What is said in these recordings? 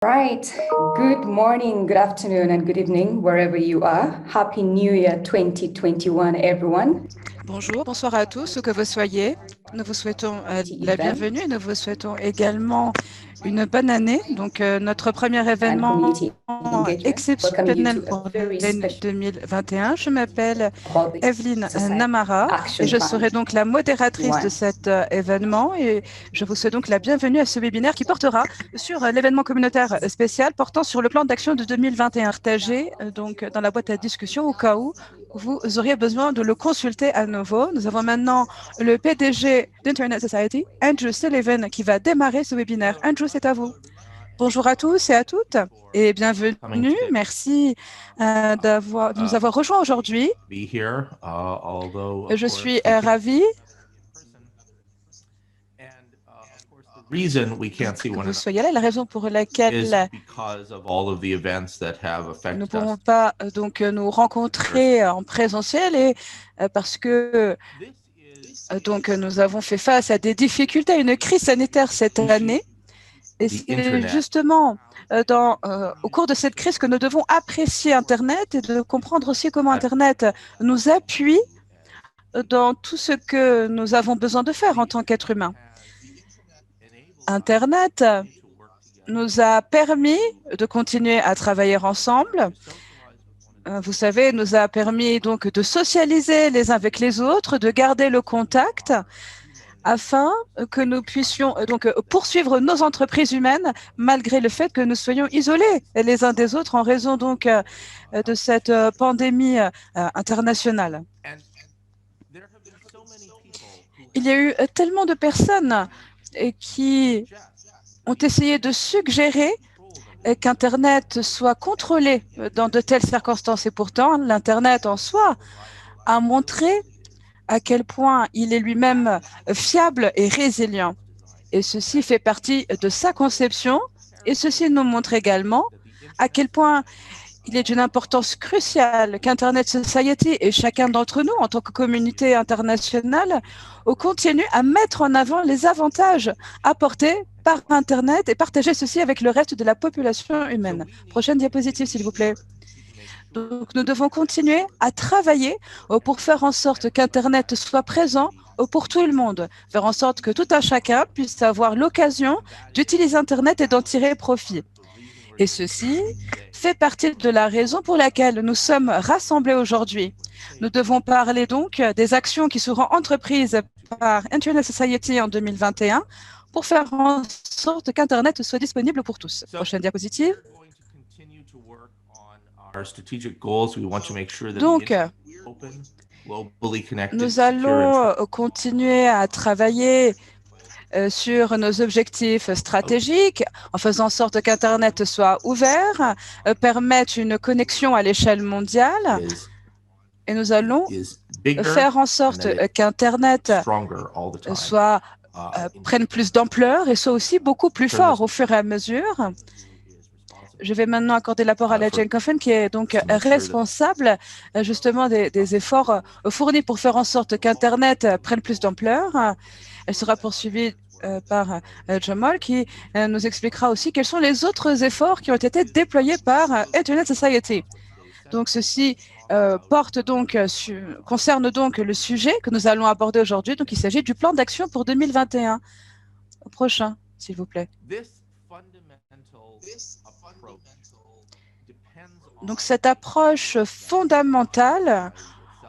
right. Good morning, good afternoon, and good evening, wherever you are. Happy New Year 2021, everyone. Bonjour, bonsoir à tous, où que vous soyez. Nous vous souhaitons la bienvenue et nous vous souhaitons également une bonne année. Donc, notre premier événement exceptionnel pour l'année 2021. Je m'appelle Evelyne Namara et je serai donc la modératrice de cet événement et je vous souhaite donc la bienvenue à ce webinaire qui portera sur l'événement communautaire spécial portant sur le plan d'action de 2021 partagé donc dans la boîte à discussion au cas où vous auriez besoin de le consulter à nouveau. Nous avons maintenant le PDG d'Internet Society, Andrew Sullivan, qui va démarrer ce webinaire. Andrew, c'est à vous. Bonjour à tous et à toutes et bienvenue. Merci de nous avoir rejoints aujourd'hui. Je suis ravie que vous soyez là. La raison pour laquelle nous ne pourrons pas donc nous rencontrer en présentiel est parce que donc nous avons fait face à des difficultés, à une crise sanitaire cette année. Et c'est justement au cours de cette crise que nous devons apprécier Internet et de comprendre aussi comment Internet nous appuie dans tout ce que nous avons besoin de faire en tant qu'être humain. Internet nous a permis de continuer à travailler ensemble. Vous savez, nous a permis donc de socialiser les uns avec les autres, de garder le contact afin que nous puissions donc poursuivre nos entreprises humaines malgré le fait que nous soyons isolés les uns des autres en raison donc de cette pandémie internationale. Il y a eu tellement de personnes qui ont essayé de suggérer qu'Internet soit contrôlé dans de telles circonstances. Et pourtant, l'Internet en soi a montré à quel point il est lui-même fiable et résilient. Et ceci fait partie de sa conception. Et ceci nous montre également à quel point il est d'une importance cruciale qu'Internet Society et chacun d'entre nous, en tant que communauté internationale, continue à mettre en avant les avantages apportés par Internet et partager ceci avec le reste de la population humaine. Prochaine diapositive, s'il vous plaît. Donc, nous devons continuer à travailler pour faire en sorte qu'Internet soit présent pour tout le monde, faire en sorte que tout un chacun puisse avoir l'occasion d'utiliser Internet et d'en tirer profit. Et ceci fait partie de la raison pour laquelle nous sommes rassemblés aujourd'hui. Nous devons parler donc des actions qui seront entreprises par Internet Society en 2021 pour faire en sorte qu'Internet soit disponible pour tous. Prochaine diapositive. Donc, nous allons continuer à travailler sur nos objectifs stratégiques en faisant en sorte qu'Internet soit ouvert, permette une connexion à l'échelle mondiale et nous allons faire en sorte qu'Internet prenne plus d'ampleur et soit aussi beaucoup plus fort au fur et à mesure. Je vais maintenant accorder la parole à Jane Coffin, qui est donc responsable justement des efforts fournis pour faire en sorte qu'Internet prenne plus d'ampleur. Elle sera poursuivie par Jamal, qui nous expliquera aussi quels sont les autres efforts qui ont été déployés par Internet Society. Donc, ceci concerne donc le sujet que nous allons aborder aujourd'hui. Donc, il s'agit du plan d'action pour 2021. Au prochain, s'il vous plaît. Donc, cette approche fondamentale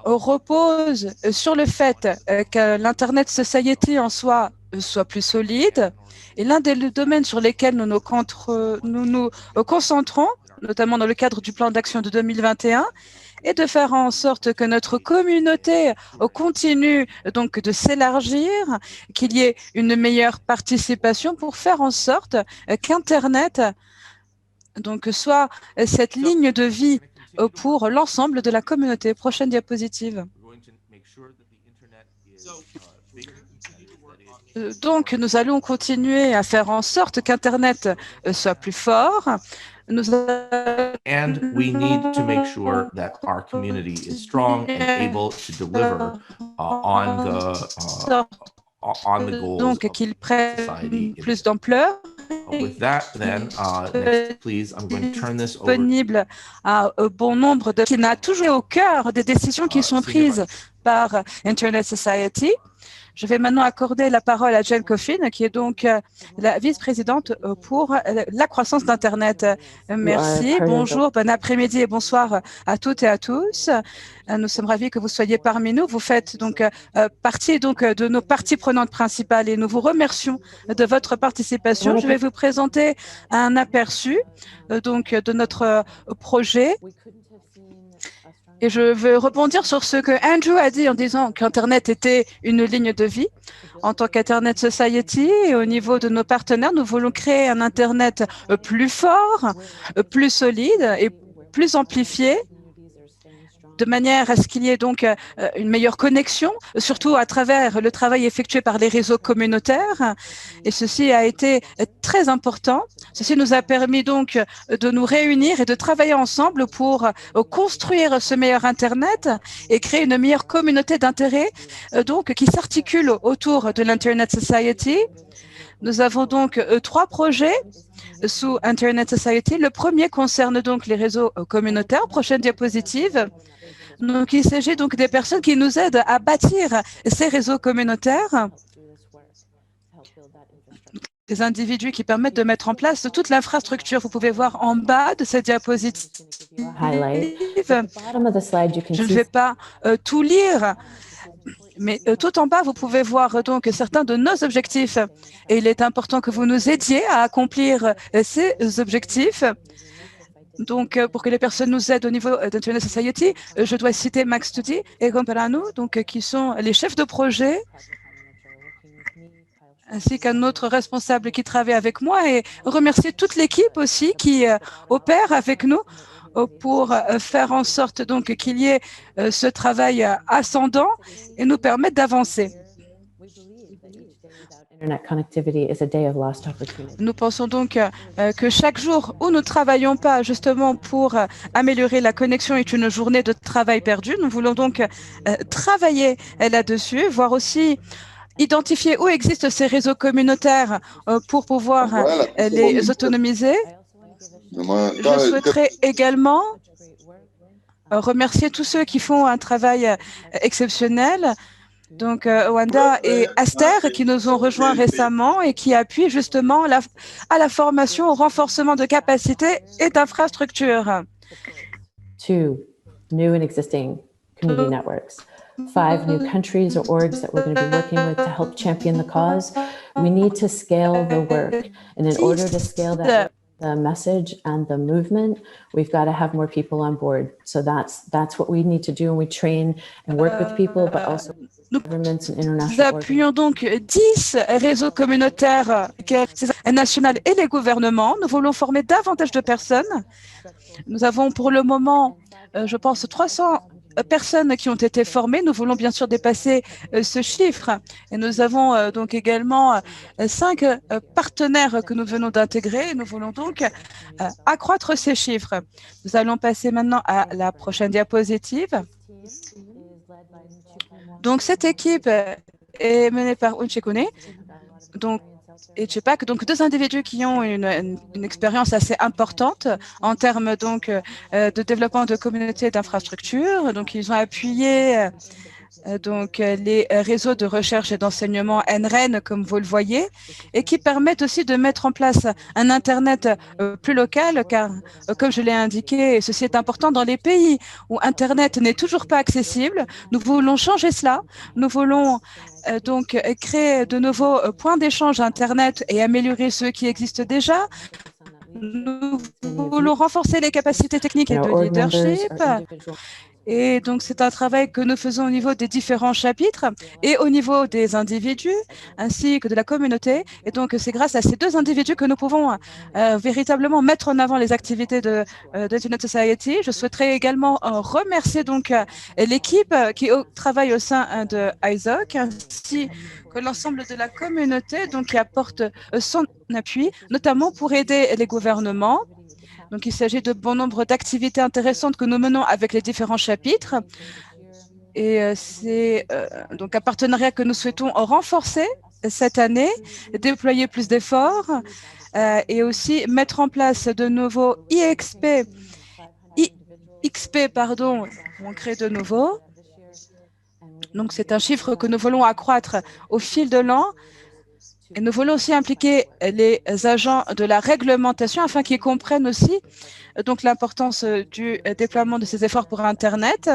repose sur le fait que l'Internet Society en soi soit plus solide. Et l'un des domaines sur lesquels nous nous concentrons, notamment dans le cadre du plan d'action de 2021, est de faire en sorte que notre communauté continue donc de s'élargir, qu'il y ait une meilleure participation pour faire en sorte qu'Internet donc soit cette ligne de vie pour l'ensemble de la communauté. Prochaine diapositive. Donc, nous allons continuer à faire en sorte qu'Internet soit plus fort. And we need to make sure that our community is strong and able to deliver on the goals donc qu'il prenne plus d'ampleur With that, then, next, please, I'm going to turn this over. Disponible à bon nombre de qui n'a toujours au cœur des décisions qui sont prises par Internet Society. Je vais maintenant accorder la parole à Jen Coffin, qui est donc la vice-présidente pour la croissance d'Internet. Merci, bonjour, bon après-midi et bonsoir à toutes et à tous. Nous sommes ravis que vous soyez parmi nous. Vous faites donc partie de nos parties prenantes principales et nous vous remercions de votre participation. Je vais vous présenter un aperçu de notre projet. Et je veux rebondir sur ce que Andrew a dit en disant qu'Internet était une ligne de vie. En tant qu'Internet Society et au niveau de nos partenaires, nous voulons créer un Internet plus fort, plus solide et plus amplifié, de manière à ce qu'il y ait donc une meilleure connexion, surtout à travers le travail effectué par les réseaux communautaires. Et ceci a été très important. Ceci nous a permis donc de nous réunir et de travailler ensemble pour construire ce meilleur Internet et créer une meilleure communauté d'intérêt qui s'articule autour de l'Internet Society. Nous avons donc 3 projets sous Internet Society. Le premier concerne donc les réseaux communautaires. Prochaine diapositive. Donc, il s'agit donc des personnes qui nous aident à bâtir ces réseaux communautaires, des individus qui permettent de mettre en place toute l'infrastructure. Vous pouvez voir en bas de cette diapositive. Je ne vais pas tout lire, mais tout en bas, vous pouvez voir donc certains de nos objectifs. Et il est important que vous nous aidiez à accomplir ces objectifs. Donc, pour que les personnes nous aident au niveau d'Internet Society, je dois citer Max Tudi et Gomperano, qui sont les chefs de projet, ainsi qu'un autre responsable qui travaille avec moi, et remercier toute l'équipe aussi qui opère avec nous pour faire en sorte qu'il y ait ce travail ascendant et nous permettre d'avancer. Nous pensons donc que chaque jour où nous ne travaillons pas justement pour améliorer la connexion est une journée de travail perdu. Nous voulons donc travailler là-dessus, voir aussi identifier où existent ces réseaux communautaires pour pouvoir les autonomiser. Je souhaiterais également remercier tous ceux qui font un travail exceptionnel. Donc, Wanda et Aster qui nous ont rejoints récemment et qui appuient justement à la formation, au renforcement de capacités et d'infrastructures. 2 new and existing community networks. 5 new countries or orgs that we're going to be working with to help champion the cause. We need to scale the work. And in order to scale that, the message and the movement, we've got to have more people on board. So that's what we need to do. And we train and work with people, but also governments and international organisations. Nous appuyons donc 10 réseaux communautaires nationaux et les gouvernements. Nous voulons former davantage de personnes. Nous avons pour le moment, je pense, 300 personnes qui ont été formées. Nous voulons bien sûr dépasser ce chiffre. Et nous avons donc également 5 partenaires que nous venons d'intégrer. Nous voulons donc accroître ces chiffres. Nous allons passer maintenant à la prochaine diapositive. Donc, cette équipe est menée par Unchekune et Chepak, donc 2 individus qui ont une expérience assez importante en termes de développement de communautés d'infrastructures. Donc, ils ont appuyé les réseaux de recherche et d'enseignement NREN, comme vous le voyez, et qui permettent aussi de mettre en place un Internet plus local, car, comme je l'ai indiqué, ceci est important dans les pays où Internet n'est toujours pas accessible. Nous voulons changer cela. Nous voulons créer de nouveaux points d'échange Internet et améliorer ceux qui existent déjà. Nous voulons renforcer les capacités techniques et de leadership. Et donc, c'est un travail que nous faisons au niveau des différents chapitres et au niveau des individus ainsi que de la communauté. Et donc, c'est grâce à ces 2 individus que nous pouvons véritablement mettre en avant les activités de Internet Society. Je souhaiterais également remercier l'équipe qui travaille au sein de ISOC ainsi que l'ensemble de la communauté qui apporte son appui, notamment pour aider les gouvernements. Donc, il s'agit de bon nombre d'activités intéressantes que nous menons avec les différents chapitres. Et c'est donc un partenariat que nous souhaitons renforcer cette année, déployer plus d'efforts et aussi mettre en place de nouveaux XP, pardon, on crée de nouveaux. Donc, c'est un chiffre que nous voulons accroître au fil de l'an. Et nous voulons aussi impliquer les agents de la réglementation afin qu'ils comprennent aussi donc l'importance du déploiement de ces efforts pour Internet.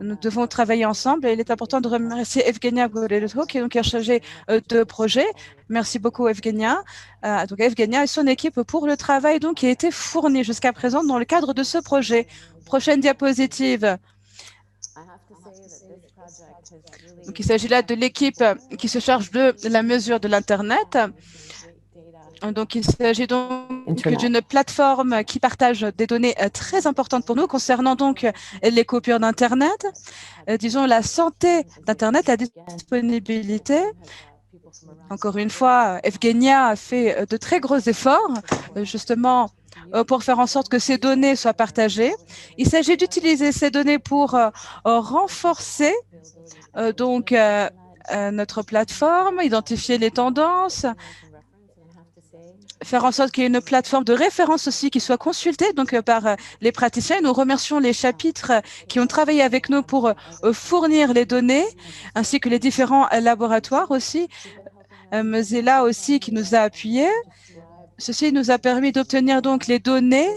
Nous devons travailler ensemble et il est important de remercier Evgenia Goreletko qui est donc chargée de projet. Merci beaucoup Evgenia. Donc Evgenia et son équipe pour le travail donc qui a été fourni jusqu'à présent dans le cadre de ce projet. Prochaine diapositive. Donc, il s'agit là de l'équipe qui se charge de la mesure de l'Internet. Donc, il s'agit donc d'une plateforme qui partage des données très importantes pour nous concernant donc les coupures d'Internet, disons la santé d'Internet, la disponibilité. Encore une fois, Evgenia a fait de très gros efforts, justement, pour faire en sorte que ces données soient partagées. Il s'agit d'utiliser ces données pour renforcer donc notre plateforme, identifier les tendances, faire en sorte qu'il y ait une plateforme de référence aussi qui soit consultée donc par les praticiens. Nous remercions les chapitres qui ont travaillé avec nous pour fournir les données, ainsi que les différents laboratoires aussi. Mozilla aussi qui nous a appuyés. Ceci nous a permis d'obtenir donc les données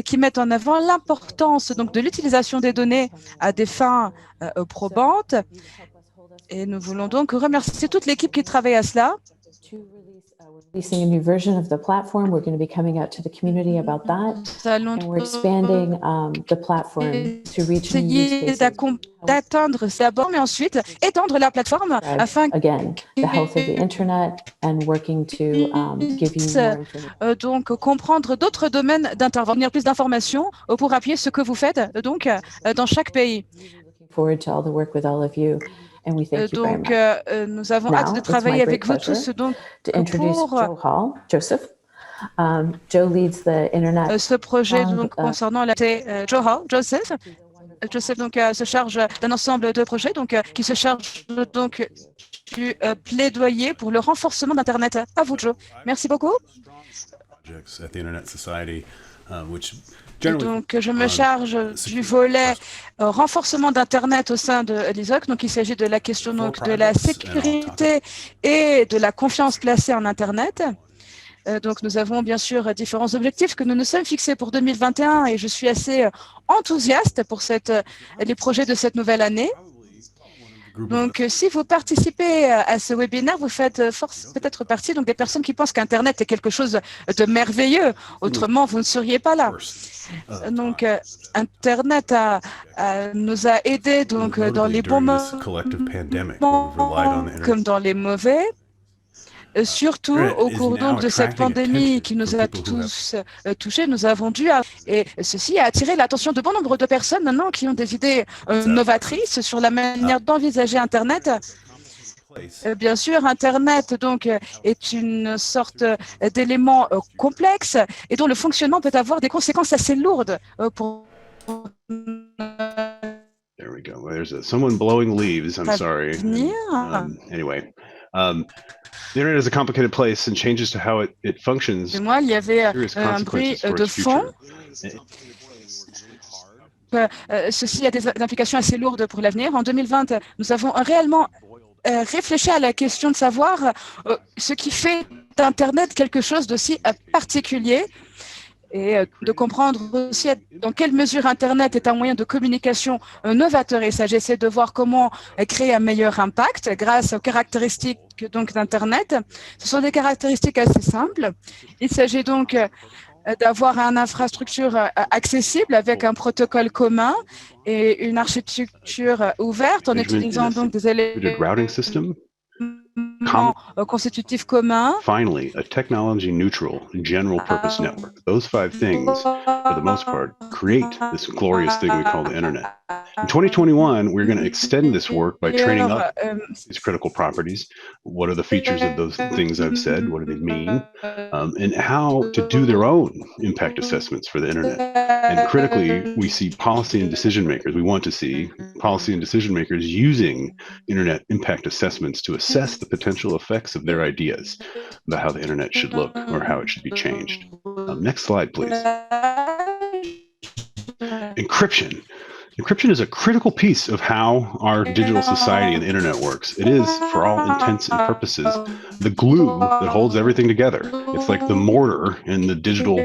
qui mettent en avant l'importance donc de l'utilisation des données à des fins probantes. Et nous voulons donc remercier toute l'équipe qui travaille à cela. Releasing a new version of the platform. We're going to be coming out to the community about that. And we're expanding the platform to reach new use cases. D'atteindre d'abord, mais ensuite étendre la plateforme afin again the health of the internet and working to give you more information. Donc comprendre d'autres domaines d'intervenir, plus d'informations pour appuyer ce que vous faites donc dans chaque pays. Looking forward to all the work with all of you. And we thank you very Donc, much. nous avons Now, hâte de it's travailler my avec great vous tous. Donc, to introduce Joe Hall, Joseph. Joe leads the internet. Ce projet donc concernant la Joe Hall, Joseph. Joseph donc se charge d'un ensemble de projets donc qui se charge donc du plaidoyer pour le renforcement d'Internet. À vous, Joe. Merci beaucoup. Donc, je me charge du volet renforcement d'Internet au sein de l'ISOC. Donc, il s'agit de la question donc, de la sécurité et de la confiance placée en Internet. Donc, nous avons bien sûr différents objectifs que nous nous sommes fixés pour 2021 et je suis assez enthousiaste pour les projets de cette nouvelle année. Donc, si vous participez à ce webinaire, vous faites peut-être partie donc, des personnes qui pensent qu'Internet est quelque chose de merveilleux. Autrement, vous ne seriez pas là. Donc, Internet nous a aidés donc, dans les bons moments comme dans les mauvais. Surtout au cours donc, de cette pandémie qui nous a tous touchés, nous avons dû, et ceci a attiré l'attention de bon nombre de personnes maintenant qui ont des idées novatrices sur la manière d'envisager Internet. Bien sûr, Internet donc est une sorte d'élément complexe et dont le fonctionnement peut avoir des conséquences assez lourdes pour. There we go. There's someone blowing leaves. I'm sorry. Anyway. The internet is a complicated place and changes to how it functions. Et moi, il y avait un bruit de fond. Ceci a des implications assez lourdes pour l'avenir. En 2020, nous avons réellement réfléchi à la question de savoir ce qui fait d'Internet quelque chose d'aussi particulier et de comprendre aussi dans quelle mesure Internet est un moyen de communication novateur. Et ça, j'essaie de voir comment créer un meilleur impact grâce aux caractéristiques donc d'Internet. Ce sont des caractéristiques assez simples. Il s'agit donc d'avoir une infrastructure accessible avec un protocole commun et une architecture ouverte en utilisant donc des éléments constitutifs communs. Finally, a technology-neutral, general-purpose network. Those 5 things, for the most part, create this glorious thing we call the internet. In 2021, we're going to extend this work by training up these critical properties. What are the features of those things I've said? What do they mean? And how to do their own impact assessments for the internet. And critically, we see policy and decision makers. We want to see policy and decision makers using internet impact assessments to assess the the potential effects of their ideas about how the internet should look or how it should be changed. Next slide, please. Encryption. Encryption is a critical piece of how our digital society and the internet works. It is, for all intents and purposes, the glue that holds everything together. It's like the mortar and the digital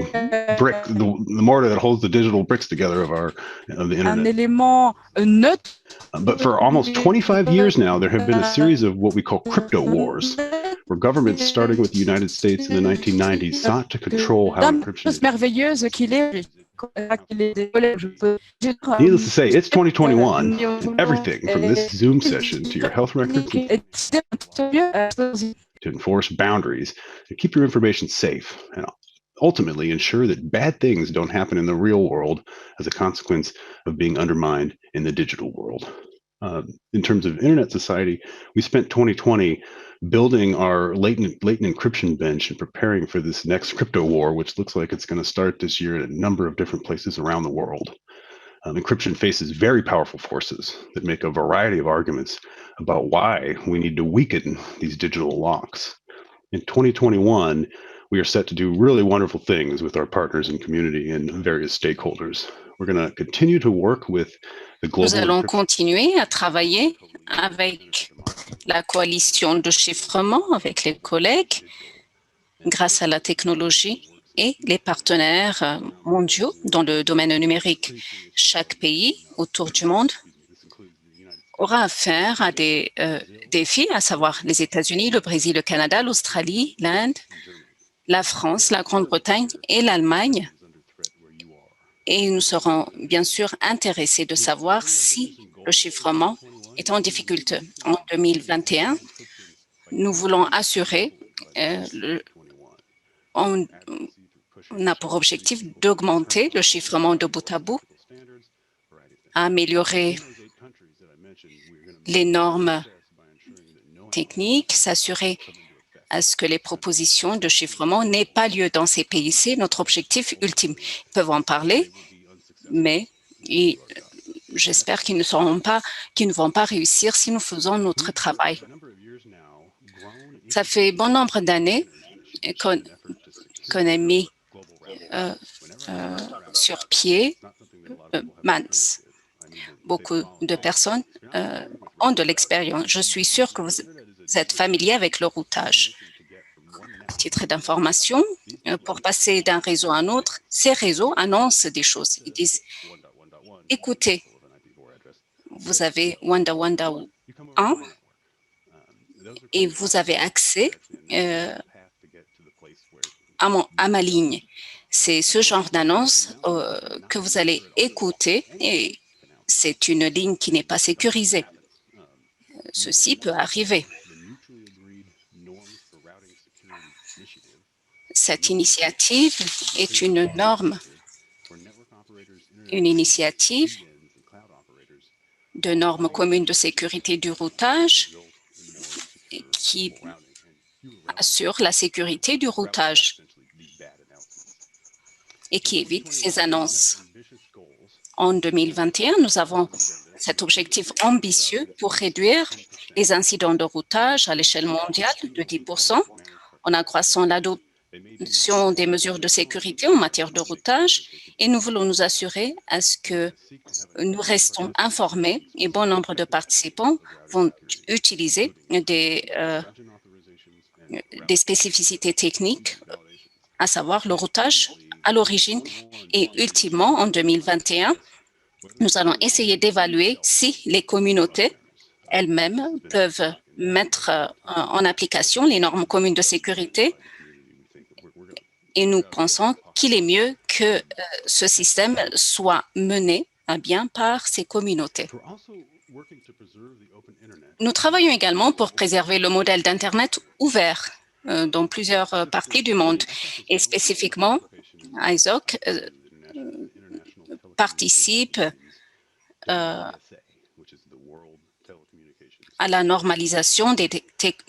brick, the mortar that holds the digital bricks together of the Un internet. élément neutre. But for almost 25 years now, there have been a series of what we call crypto wars, where governments, starting with the United States in the 1990s, sought to control how encryption is. Merveilleuse qu'il est. Needless to say, it's 2021. And everything from this Zoom session to your health records to enforce boundaries and keep your information safe and ultimately ensure that bad things don't happen in the real world as a consequence of being undermined in the digital world. In terms of internet society, we spent 2020 building our latent encryption bench and preparing for this next crypto war, which looks like it's going to start this year in a number of different places around the world. Encryption faces very powerful forces that make a variety of arguments about why we need to weaken these digital locks. In 2021, we are set to do really wonderful things with our partners and community and various stakeholders. We're going to continue to work with the global. Nous allons continuer à travailler avec la coalition de chiffrement, avec les collègues, grâce à la technologie et les partenaires mondiaux dans le domaine numérique. Chaque pays autour du monde aura affaire à des défis, à savoir les États-Unis, le Brésil, le Canada, l'Australie, l'Inde, la France, la Grande-Bretagne et l'Allemagne. Et nous serons bien sûr intéressés de savoir si le chiffrement est en difficulté. En 2021, nous voulons assurer, on a pour objectif d'augmenter le chiffrement de bout à bout, améliorer les normes techniques, s'assurer à ce que les propositions de chiffrement n'aient pas lieu dans ces pays. C'est notre objectif ultime. Ils peuvent en parler, mais j'espère qu'ils ne vont pas réussir si nous faisons notre travail. Ça fait bon nombre d'années qu'on a mis sur pied MANS. Beaucoup de personnes ont de l'expérience. Je suis sûre que vous êtes familier avec le routage. À titre d'information, pour passer d'un réseau à un autre, ces réseaux annoncent des choses. Ils disent, écoutez, vous avez Wanda 1 et vous avez accès à ma ligne. C'est ce genre d'annonce que vous allez écouter et c'est une ligne qui n'est pas sécurisée. Ceci peut arriver. Cette initiative est une norme, une initiative de normes communes de sécurité du routage qui assure la sécurité du routage et qui évite ces annonces. En 2021, nous avons cet objectif ambitieux pour réduire les incidents de routage à l'échelle mondiale de 10%, en accroissant l'adoption des mesures de sécurité en matière de routage, et nous voulons nous assurer à ce que nous restons informés et bon nombre de participants vont utiliser des spécificités techniques, à savoir le routage à l'origine. Et ultimement, en 2021, nous allons essayer d'évaluer si les communautés elles-mêmes peuvent mettre en application les normes communes de sécurité. Et nous pensons qu'il est mieux que ce système soit mené à bien par ces communautés. Nous travaillons également pour préserver le modèle d'Internet ouvert dans plusieurs parties du monde. Et spécifiquement, ISOC participe à la normalisation des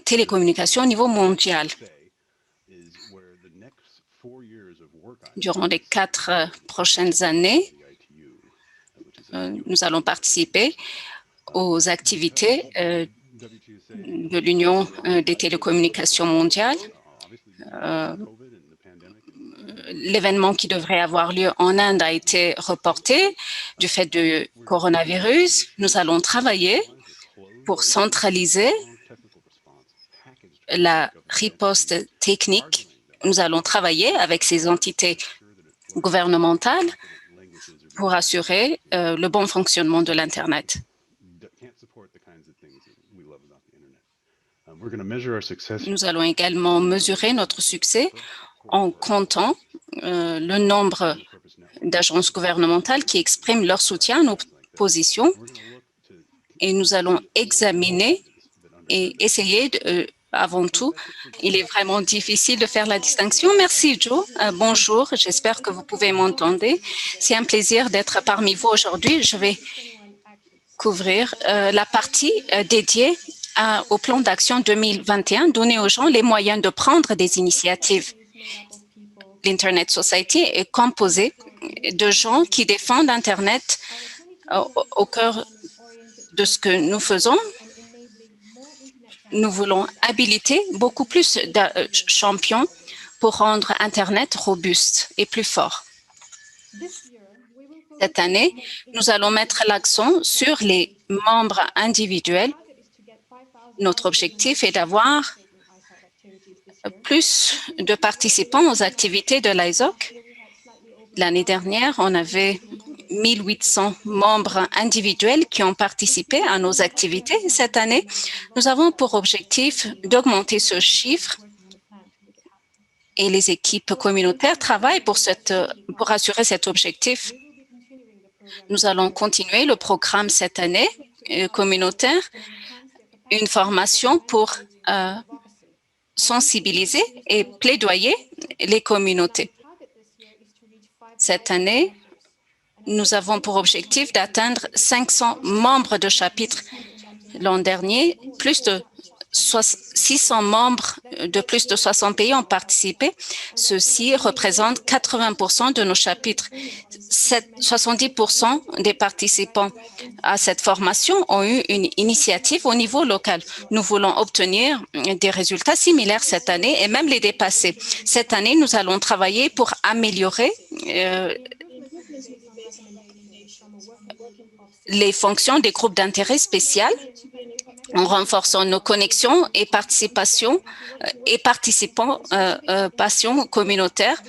télécommunications au niveau mondial. Durant les 4 prochaines années, nous allons participer aux activités de l'Union des télécommunications mondiales. L'événement qui devrait avoir lieu en Inde a été reporté du fait du coronavirus. Nous allons travailler pour centraliser la riposte technique. Nous allons travailler avec ces entités gouvernementales pour assurer le bon fonctionnement de l'Internet. Nous allons également mesurer notre succès en comptant le nombre d'agences gouvernementales qui expriment leur soutien à nos positions, et nous allons examiner et essayer avant tout. Il est vraiment difficile de faire la distinction. Merci, Joe. Bonjour, j'espère que vous pouvez m'entendre. C'est un plaisir d'être parmi vous aujourd'hui. Je vais couvrir la partie dédiée au plan d'action 2021, donner aux gens les moyens de prendre des initiatives. L'Internet Society est composée de gens qui défendent Internet au cœur de ce que nous faisons. Nous voulons habiliter beaucoup plus de champions pour rendre Internet robuste et plus fort. Cette année, nous allons mettre l'accent sur les membres individuels. Notre objectif est d'avoir plus de participants aux activités de l'ISOC. L'année dernière, on avait 1800 membres individuels qui ont participé à nos activités. Cette année, nous avons pour objectif d'augmenter ce chiffre et les équipes communautaires travaillent pour assurer cet objectif. Nous allons continuer le programme cette année communautaire, une formation pour sensibiliser et plaidoyer les communautés. Cette année, nous avons pour objectif d'atteindre 500 membres de chapitre. L'an dernier, plus de 600 membres de plus de 60 pays ont participé. Ceci représente 80% de nos chapitres. 70% des participants à cette formation ont eu une initiative au niveau local. Nous voulons obtenir des résultats similaires cette année et même les dépasser. Cette année, nous allons travailler pour améliorer les fonctions des groupes d'intérêt spéciaux en renforçant nos connexions et participation communautaire.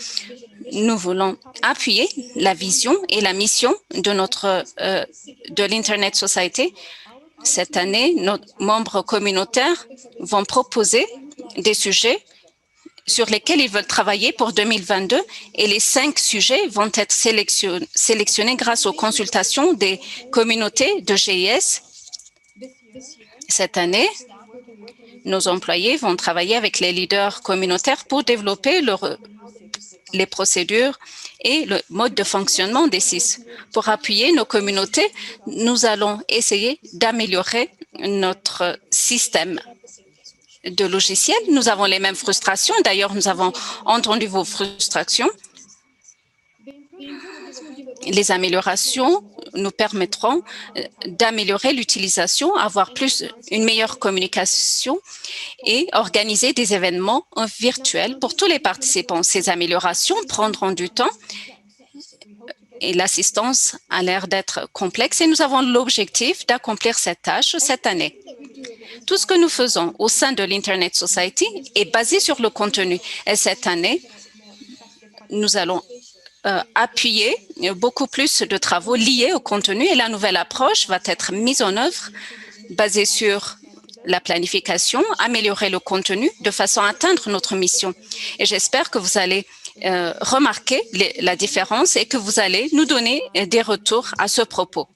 Nous voulons appuyer la vision et la mission de l'Internet Society. Cette année, nos membres communautaires vont proposer des sujets sur lesquels ils veulent travailler pour 2022 et les 5 sujets vont être sélectionnés grâce aux consultations des communautés de GIS. Cette année, nos employés vont travailler avec les leaders communautaires pour développer les procédures et le mode de fonctionnement des SIS. Pour appuyer nos communautés, nous allons essayer d'améliorer notre système de logiciels. Nous avons les mêmes frustrations. D'ailleurs, nous avons entendu vos frustrations. Les améliorations nous permettront d'améliorer l'utilisation, avoir une meilleure communication et organiser des événements virtuels pour tous les participants. Ces améliorations prendront du temps et l'assistance a l'air d'être complexe et nous avons l'objectif d'accomplir cette tâche cette année. Tout ce que nous faisons au sein de l'Internet Society est basé sur le contenu et cette année, nous allons appuyer beaucoup plus de travaux liés au contenu et la nouvelle approche va être mise en œuvre basée sur la planification, améliorer le contenu de façon à atteindre notre mission. Et j'espère que vous allez remarquer la différence et que vous allez nous donner des retours à ce propos.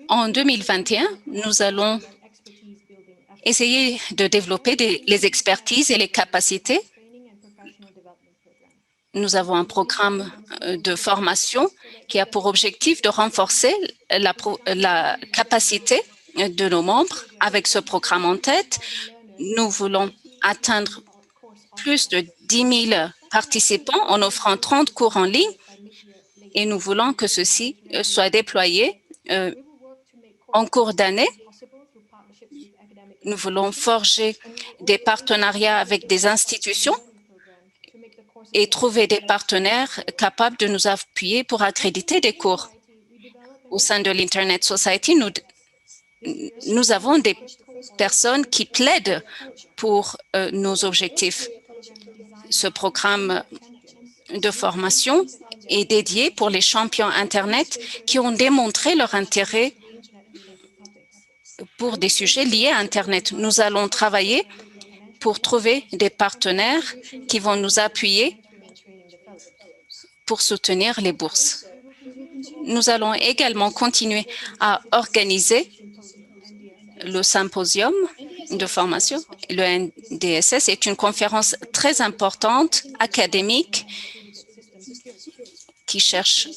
En 2021, nous allons essayer de développer les expertises et les capacités. Nous avons un programme de formation qui a pour objectif de renforcer la capacité de nos membres. Avec ce programme en tête, nous voulons atteindre plus de 10 000 participants en offrant 30 cours en ligne et nous voulons que ceci soit déployé en cours d'année. Nous voulons forger des partenariats avec des institutions et trouver des partenaires capables de nous appuyer pour accréditer des cours. Au sein de l'Internet Society, nous avons des personnes qui plaident pour nos objectifs. Ce programme de formation est dédié pour les champions Internet qui ont démontré leur intérêt pour des sujets liés à Internet. Nous allons travailler pour trouver des partenaires qui vont nous appuyer pour soutenir les bourses. Nous allons également continuer à organiser le symposium de formation. Le NDSS est une conférence très importante, académique, qui cherche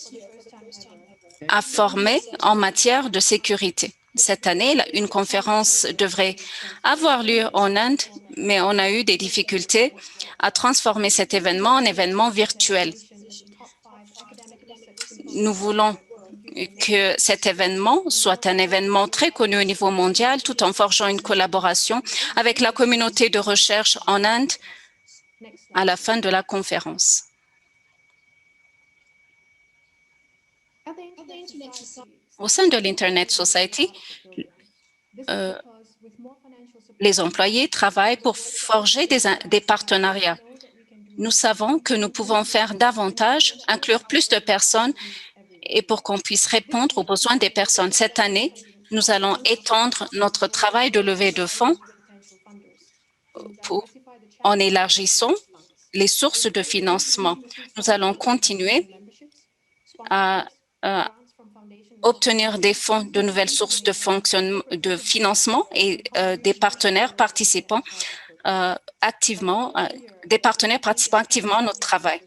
à former en matière de sécurité. Cette année, une conférence devrait avoir lieu en Inde, mais on a eu des difficultés à transformer cet événement en événement virtuel. Nous voulons que cet événement soit un événement très connu au niveau mondial, tout en forgeant une collaboration avec la communauté de recherche en Inde à la fin de la conférence. Au sein de l'Internet Society, les employés travaillent pour forger des partenariats. Nous savons que nous pouvons faire davantage, inclure plus de personnes et pour qu'on puisse répondre aux besoins des personnes. Cette année, nous allons étendre notre travail de levée de fonds en élargissant les sources de financement. Nous allons continuer à obtenir des fonds de nouvelles sources de financement et des partenaires participant activement, à notre travail.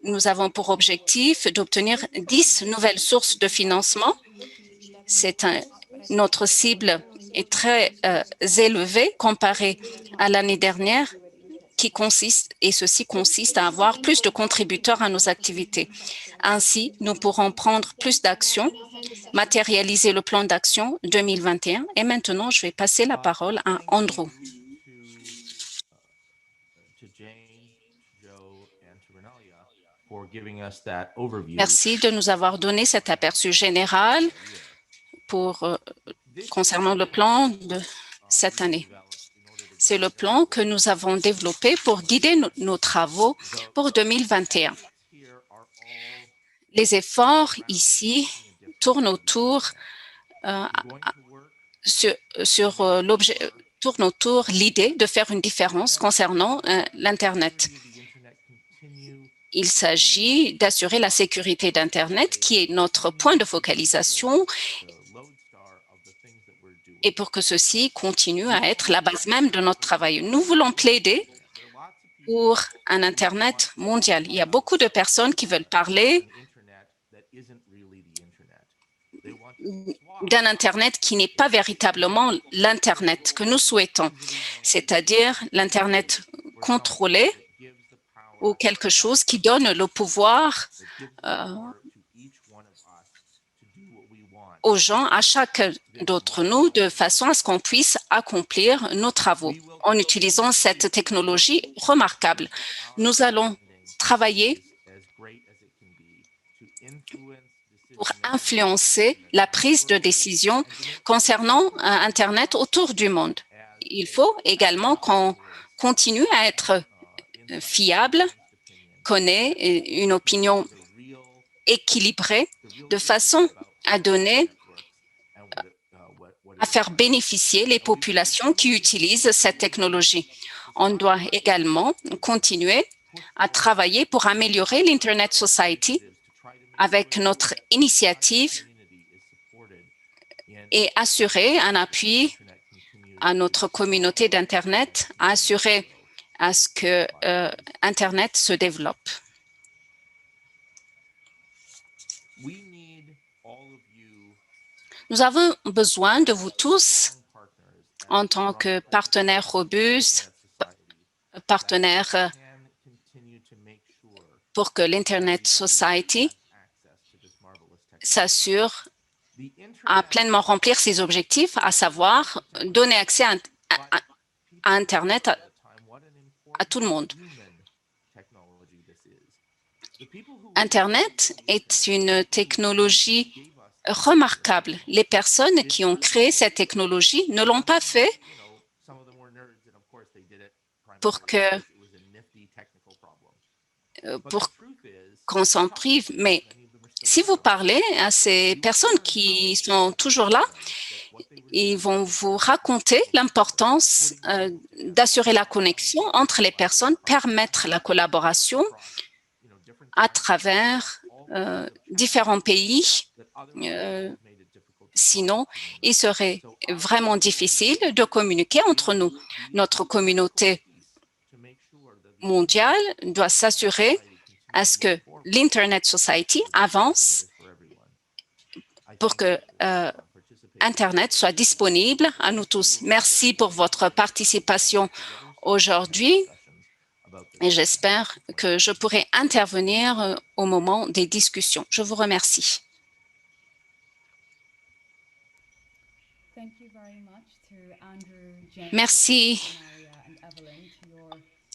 Nous avons pour objectif d'obtenir 10 nouvelles sources de financement. Notre cible est très élevée comparée à l'année dernière, ceci consiste à avoir plus de contributeurs à nos activités. Ainsi, nous pourrons prendre plus d'actions, matérialiser le plan d'action 2021. Et maintenant, je vais passer la parole à Andrew. Merci de nous avoir donné cet aperçu général concernant le plan de cette année. C'est le plan que nous avons développé pour guider nos travaux pour 2021. Les efforts ici tournent autour l'idée de faire une différence concernant l'Internet. Il s'agit d'assurer la sécurité d'Internet, qui est notre point de focalisation, et pour que ceci continue à être la base même de notre travail. Nous voulons plaider pour un Internet mondial. Il y a beaucoup de personnes qui veulent parler d'un Internet qui n'est pas véritablement l'Internet que nous souhaitons, c'est-à-dire l'Internet contrôlé ou quelque chose qui donne le pouvoir aux gens, à chacun d'entre nous, de façon à ce qu'on puisse accomplir nos travaux en utilisant cette technologie remarquable. Nous allons travailler pour influencer la prise de décision concernant Internet autour du monde. Il faut également qu'on continue à être fiable, qu'on ait une opinion équilibrée, de façon à faire bénéficier les populations qui utilisent cette technologie. On doit également continuer à travailler pour améliorer l'Internet Society avec notre initiative et assurer un appui à notre communauté d'Internet, assurer à ce que Internet se développe. Nous avons besoin de vous tous en tant que partenaires robustes, partenaires pour que l'Internet Society s'assure à pleinement remplir ses objectifs, à savoir donner accès à Internet à tout le monde. Internet est une technologie remarquable. Les personnes qui ont créé cette technologie ne l'ont pas fait pour qu'on s'en prive, mais si vous parlez à ces personnes qui sont toujours là, ils vont vous raconter l'importance d'assurer la connexion entre les personnes, permettre la collaboration à travers différents pays. Sinon, il serait vraiment difficile de communiquer entre nous. Notre communauté mondiale doit s'assurer à ce que l'Internet Society avance pour que Internet soit disponible à nous tous. Merci pour votre participation aujourd'hui et j'espère que je pourrai intervenir au moment des discussions. Je vous remercie. Merci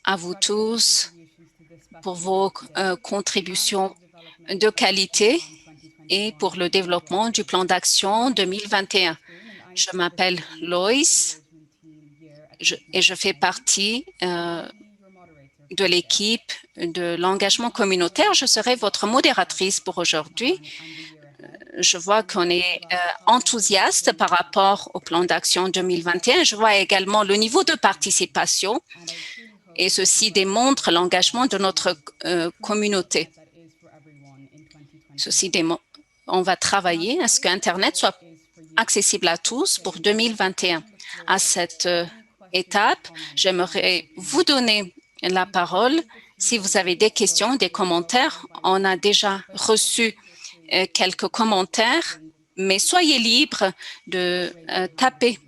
à vous tous pour vos contributions de qualité et pour le développement du plan d'action 2021. Je m'appelle Loïs et je fais partie de l'équipe de l'engagement communautaire. Je serai votre modératrice pour aujourd'hui. Je vois qu'on est enthousiaste par rapport au plan d'action 2021. Je vois également le niveau de participation et ceci démontre l'engagement de notre communauté. On va travailler à ce qu'Internet soit accessible à tous pour 2021. À cette étape, j'aimerais vous donner la parole. Si vous avez des questions, des commentaires, on a déjà reçu quelques commentaires, mais soyez libre de taper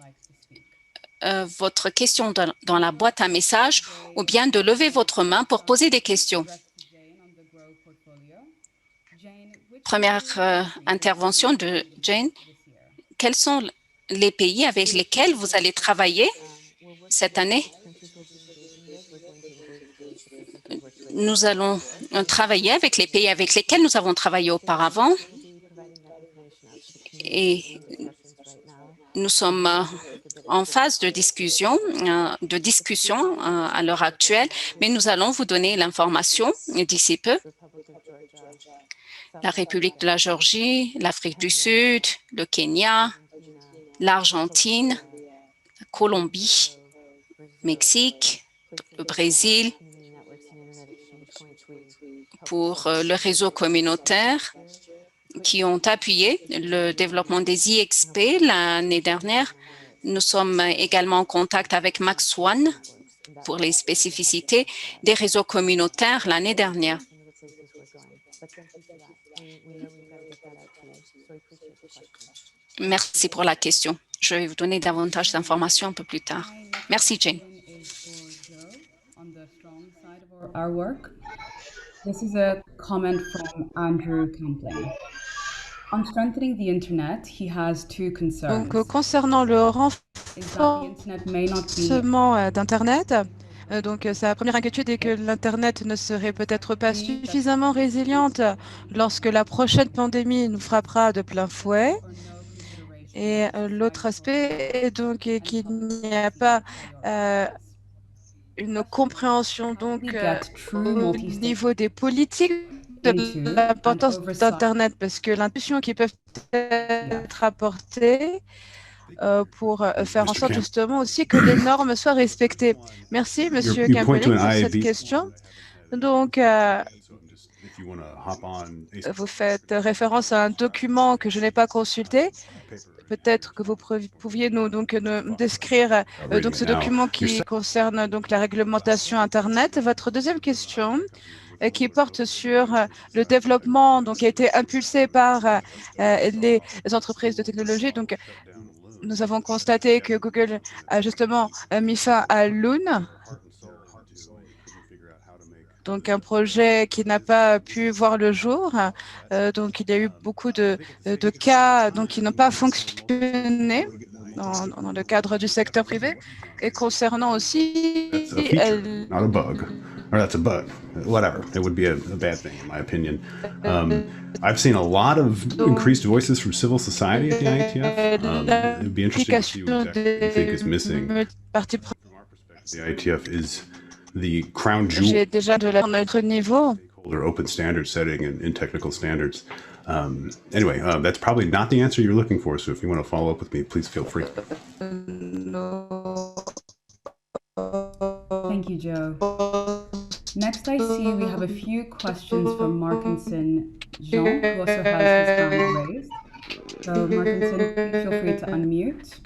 votre question dans la boîte à messages ou bien de lever votre main pour poser des questions. Première intervention de Jane. Quels sont les pays avec lesquels vous allez travailler cette année? Nous allons travailler avec les pays avec lesquels nous avons travaillé auparavant et nous sommes en phase de discussion à l'heure actuelle, mais nous allons vous donner l'information d'ici peu. La République de la Géorgie, l'Afrique du Sud, le Kenya, l'Argentine, la Colombie, Mexique, le Brésil, pour le réseau communautaire qui ont appuyé le développement des IXP l'année dernière. Nous sommes également en contact avec Max One pour les spécificités des réseaux communautaires l'année dernière. Merci pour la question. Je vais vous donner davantage d'informations un peu plus tard. Merci, Jane. This is a comment from Andrew Campling. On strengthening the internet, he has two concerns. Donc, concernant le renforcement d'Internet, donc sa première inquiétude est que l'Internet ne serait peut-être pas suffisamment résiliente lorsque la prochaine pandémie nous frappera de plein fouet. Et l'autre aspect est donc qu'il n'y a pas une compréhension donc au niveau des politiques de l'importance d'Internet, parce que l'intuition qui peuvent être apportées pour faire en sorte justement aussi que les normes soient respectées. Merci, Monsieur Campbell, pour cette question. Donc, vous faites référence à un document que je n'ai pas consulté. Peut-être que vous pouviez nous décrire donc ce document qui concerne donc la réglementation Internet. Votre deuxième question qui porte sur le développement donc qui a été impulsé par les entreprises de technologie. Donc, nous avons constaté que Google a justement mis fin à Loon. donc un projet qui n'a pas pu voir le jour. Donc, il y a eu beaucoup de cas donc, qui n'ont pas fonctionné dans le cadre du secteur privé. Et concernant aussi... That's a feature, not a bug. Or that's a bug. Whatever. It would be a bad thing, in my opinion. I've seen a lot of increased voices from civil society at the IETF. It'd be interesting to see what exactly you think is missing. From our perspective, the IETF is the crown jewel. J'ai déjà de notre niveau. Stakeholder open standard setting and technical standards. Anyway, that's probably not the answer you're looking for. So if you want to follow up with me, please feel free. Thank you, Joe. Next, I see we have a few questions from Markinson Jean, who also has his hand raised. So, Markinson, please feel free to unmute.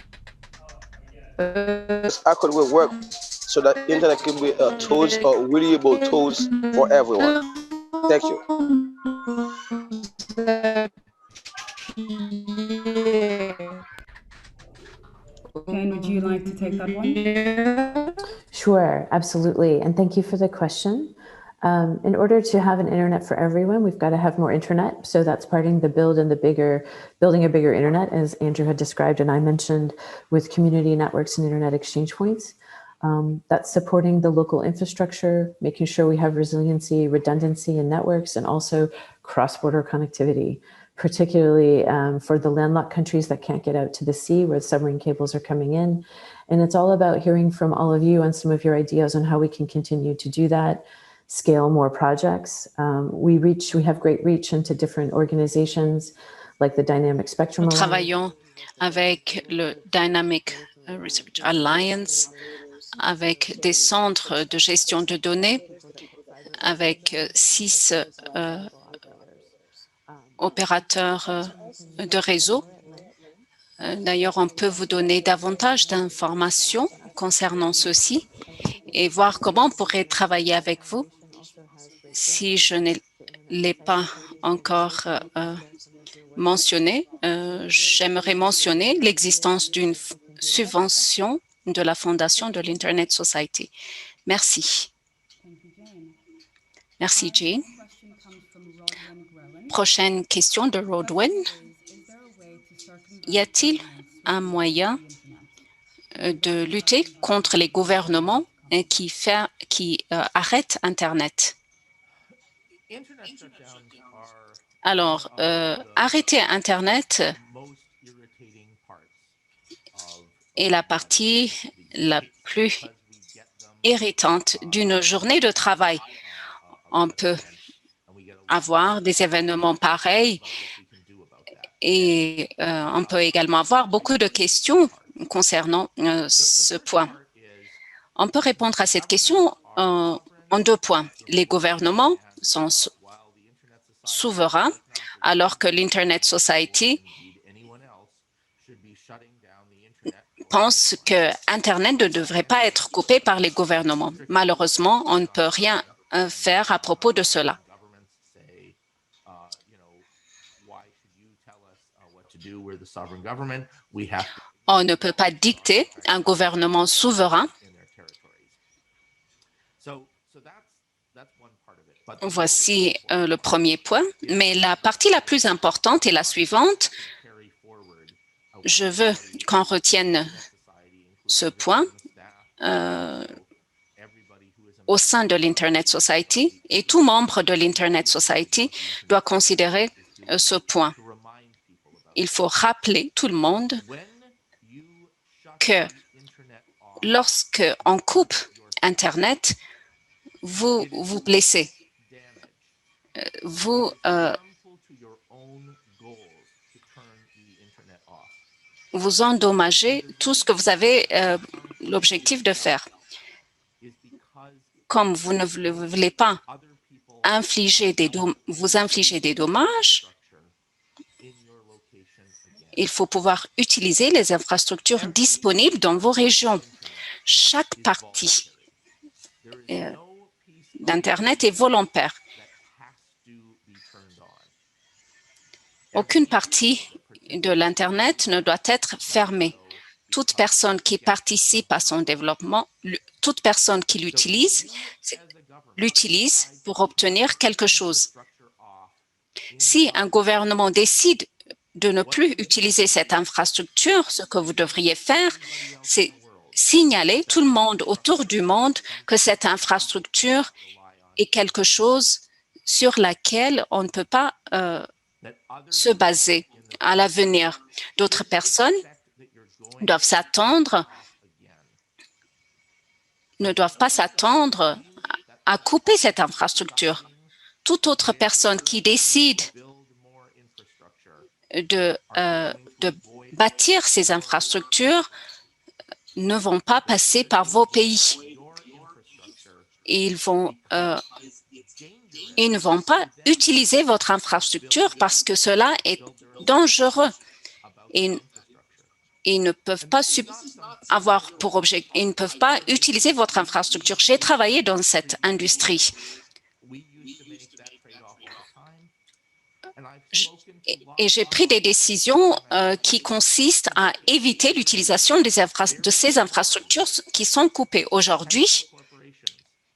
How could we work so that internet can be tools or readable tools for everyone? Thank you. Jane, would you like to take that one? Sure, absolutely. And thank you for the question. In order to have an internet for everyone, we've got to have more internet. So that's parting the building a bigger internet, as Andrew had described and I mentioned, with community networks and internet exchange points. That's supporting the local infrastructure, making sure we have resiliency, redundancy in networks, and also cross-border connectivity, particularly for the landlocked countries that can't get out to the sea where submarine cables are coming in. And it's all about hearing from all of you on some of your ideas on how we can continue to do that, scale more projects. We have great reach into different organizations like the Dynamic Spectrum Nous Alliance. travaillons avec le Dynamic Research Alliance, avec des centres de gestion de données, avec 6 opérateurs de réseau. D'ailleurs, on peut vous donner davantage d'informations concernant ceci et voir comment on pourrait travailler avec vous. Si je ne l'ai pas encore mentionné, j'aimerais mentionner l'existence d'une subvention de la fondation de l'Internet Society. Merci. Merci, Jane. Prochaine question de Rodwin. Y a-t-il un moyen de lutter contre les gouvernements qui arrêtent Internet? Alors, arrêter Internet est la partie la plus irritante d'une journée de travail. On peut avoir des événements pareils et on peut également avoir beaucoup de questions concernant ce point. On peut répondre à cette question en 2 points. Les gouvernements sont souverains, alors que l'Internet Society pense que Internet ne devrait pas être coupé par les gouvernements. Malheureusement, on ne peut rien faire à propos de cela. On ne peut pas dicter un gouvernement souverain. Voici le premier point. Mais la partie la plus importante est la suivante. Je veux qu'on retienne ce point au sein de l'Internet Society et tout membre de l'Internet Society doit considérer ce point. Il faut rappeler tout le monde que lorsqu'on coupe Internet, vous vous blessez. Vous vous endommagez tout ce que vous avez l'objectif de faire. Comme vous ne voulez pas vous infliger des dommages, il faut pouvoir utiliser les infrastructures disponibles dans vos régions. Chaque partie d'Internet est volontaire. Aucune partie de l'Internet ne doit être fermée. Toute personne qui participe à son développement, toute personne qui l'utilise, l'utilisent pour obtenir quelque chose. Si un gouvernement décide de ne plus utiliser cette infrastructure, ce que vous devriez faire, c'est signaler tout le monde autour du monde que cette infrastructure est quelque chose sur laquelle on ne peut pas se baser à l'avenir. D'autres personnes doivent ne doivent pas s'attendre à couper cette infrastructure. Toute autre personne qui décide de bâtir ces infrastructures ne vont pas passer par vos pays. Ils ne vont pas utiliser votre infrastructure parce que cela est dangereux. Ils ne peuvent pas avoir pour objet, ils ne peuvent pas utiliser votre infrastructure. J'ai travaillé dans cette industrie. Et j'ai pris des décisions qui consistent à éviter l'utilisation de ces infrastructures qui sont coupées. Aujourd'hui,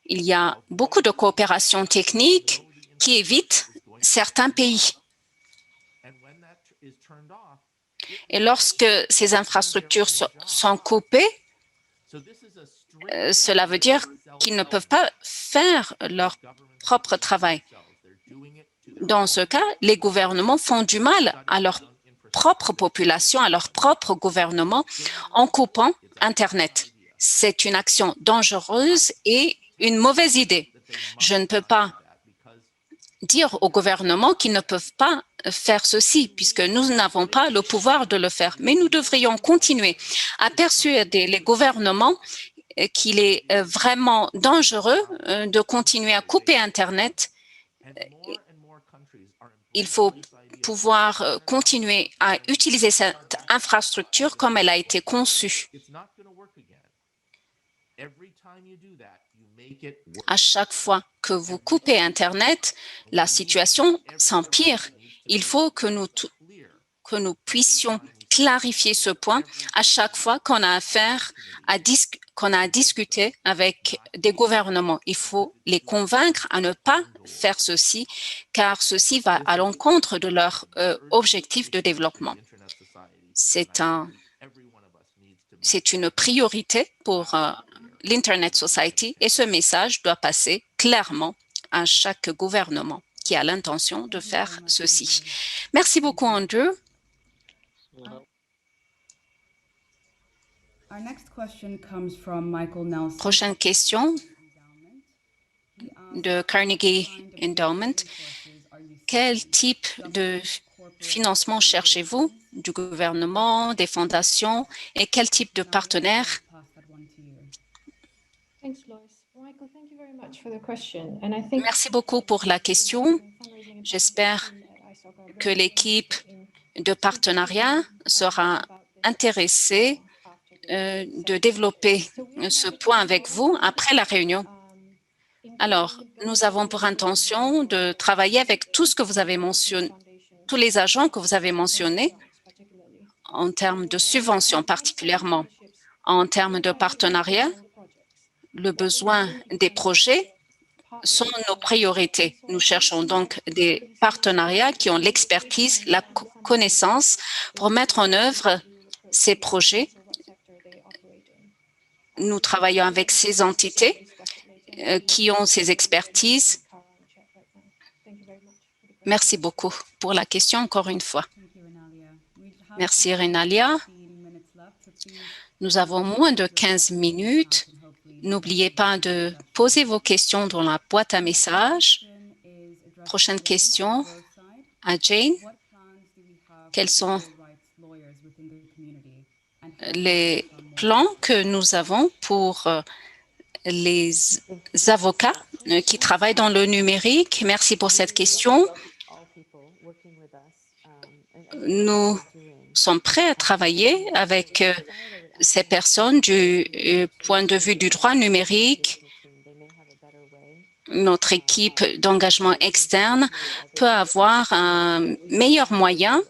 il y a beaucoup de coopération technique qui évite certains pays. Et lorsque ces infrastructures sont coupées, cela veut dire qu'ils ne peuvent pas faire leur propre travail. Dans ce cas, les gouvernements font du mal à leur propre population, à leur propre gouvernement, en coupant Internet. C'est une action dangereuse et une mauvaise idée. Je ne peux pas dire au gouvernement qu'ils ne peuvent pas faire ceci, puisque nous n'avons pas le pouvoir de le faire. Mais nous devrions continuer à persuader les gouvernements qu'il est vraiment dangereux de continuer à couper Internet. Il faut pouvoir continuer à utiliser cette infrastructure comme elle a été conçue. À chaque fois que vous coupez Internet, la situation s'empire. Il faut que nous puissions clarifier ce point à chaque fois qu'on a à discuter avec des gouvernements. Il faut les convaincre à ne pas faire ceci, car ceci va à l'encontre de leur objectif de développement. C'est une priorité pour l'Internet Society et ce message doit passer clairement à chaque gouvernement qui a l'intention de faire ceci. Merci beaucoup, Andrew. Our next question comes from Michael Nelson. Prochaine question de Carnegie Endowment. Quel type de financement cherchez-vous du gouvernement, des fondations et quel type de partenaires? Merci beaucoup pour la question. J'espère que l'équipe de partenariat sera intéressée de développer ce point avec vous après la réunion. Alors, nous avons pour intention de travailler avec tout ce que vous avez mentionné, tous les agents que vous avez mentionnés en termes de subventions particulièrement. En termes de partenariat, le besoin des projets sont nos priorités. Nous cherchons donc des partenariats qui ont l'expertise, la connaissance pour mettre en œuvre ces projets. Nous travaillons avec ces entités qui ont ces expertises. Merci beaucoup pour la question encore une fois. Merci, Renalia. Nous avons moins de 15 minutes. N'oubliez pas de poser vos questions dans la boîte à messages. Prochaine question à Jane. Quels sont les plans que nous avons pour les avocats qui travaillent dans le numérique? Merci pour cette question. Nous sommes prêts à travailler avec ces personnes du point de vue du droit numérique. Notre équipe d'engagement externe peut avoir un meilleur moyen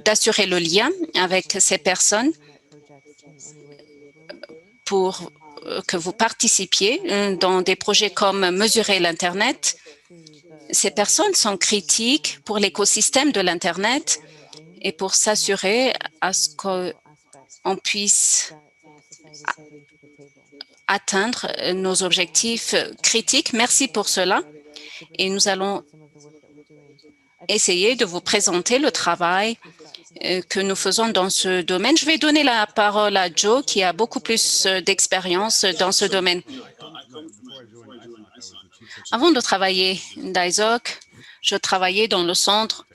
d'assurer le lien avec ces personnes pour que vous participiez dans des projets comme Mesurer l'Internet. Ces personnes sont critiques pour l'écosystème de l'Internet et pour s'assurer à ce qu'on puisse atteindre nos objectifs critiques. Merci pour cela. Et nous allons essayer de vous présenter le travail que nous faisons dans ce domaine. Je vais donner la parole à Joe, qui a beaucoup plus d'expérience dans ce domaine. Avant de travailler d'ISOC, je travaillais dans le centre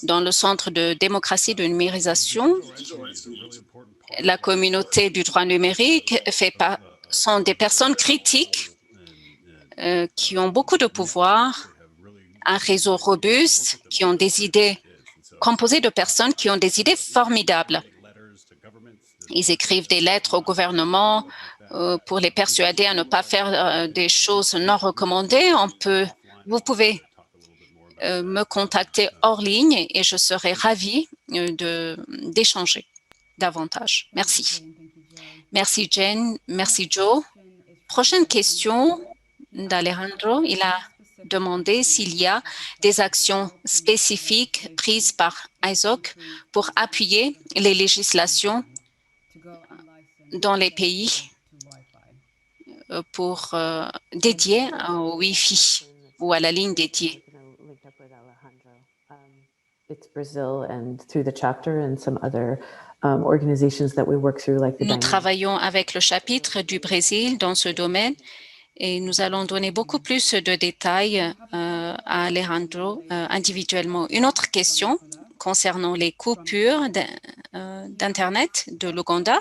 de démocratie de numérisation. La communauté du droit numérique sont des personnes critiques qui ont beaucoup de pouvoir, un réseau robuste, qui ont des idées composé de personnes qui ont des idées formidables. Ils écrivent des lettres au gouvernement pour les persuader à ne pas faire des choses non recommandées. Vous pouvez me contacter hors ligne et je serai ravie d'échanger davantage. Merci. Merci Jen, merci Joe. Prochaine question d'Alejandro. Il a demandé s'il y a des actions spécifiques prises par ISOC pour appuyer les législations dans les pays pour dédiées au Wi-Fi ou à la ligne dédiée. It's Brazil and through the chapter and some other organizations that we work through like the Nous travaillons avec le chapitre du Brésil dans ce domaine et nous allons donner beaucoup plus de détails à Alejandro individuellement. Une autre question concernant les coupures d'Internet de l'Ouganda.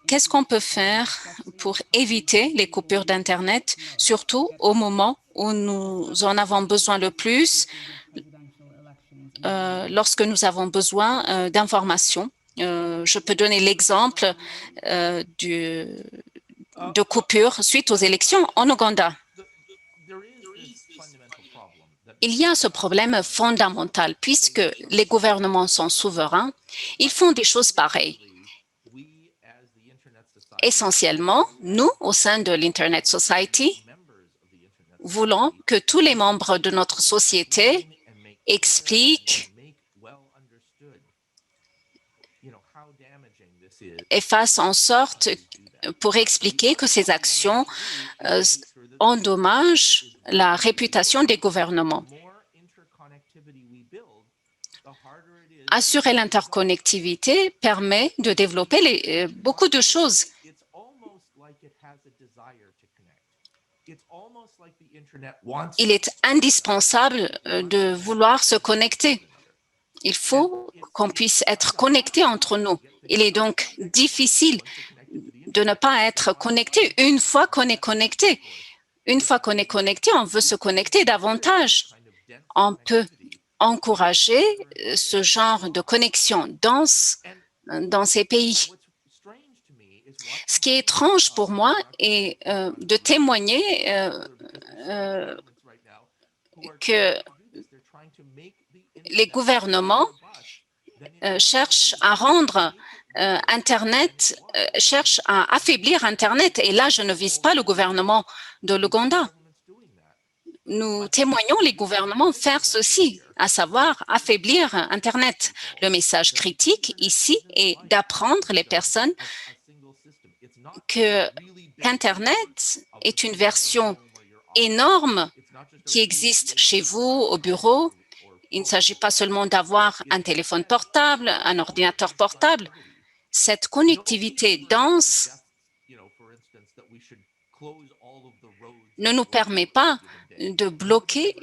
Qu'est-ce qu'on peut faire pour éviter les coupures d'Internet, surtout au moment où nous en avons besoin le plus, lorsque nous avons besoin d'informations? Je peux donner l'exemple de coupures suite aux élections en Ouganda. Il y a ce problème fondamental, puisque les gouvernements sont souverains, ils font des choses pareilles. Essentiellement, nous, au sein de l'Internet Society, voulons que tous les membres de notre société expliquent et fassent en sorte pour expliquer que ces actions endommagent la réputation des gouvernements. Assurer l'interconnectivité permet de développer beaucoup de choses. Il est indispensable de vouloir se connecter. Il faut qu'on puisse être connecté entre nous. Il est donc difficile de ne pas être connecté une fois qu'on est connecté. Une fois qu'on est connecté, on veut se connecter davantage. On peut encourager ce genre de connexion dans ces pays. Ce qui est étrange pour moi est de témoigner que les gouvernements cherchent à rendre Internet, cherchent à affaiblir Internet. Et là, je ne vise pas le gouvernement de l'Ouganda. Nous témoignons les gouvernements faire ceci, à savoir affaiblir Internet. Le message critique ici est d'apprendre les personnes qu'Internet est une version énorme qui existe chez vous, au bureau. Il ne s'agit pas seulement d'avoir un téléphone portable, un ordinateur portable. Cette connectivité dense ne nous permet pas de bloquer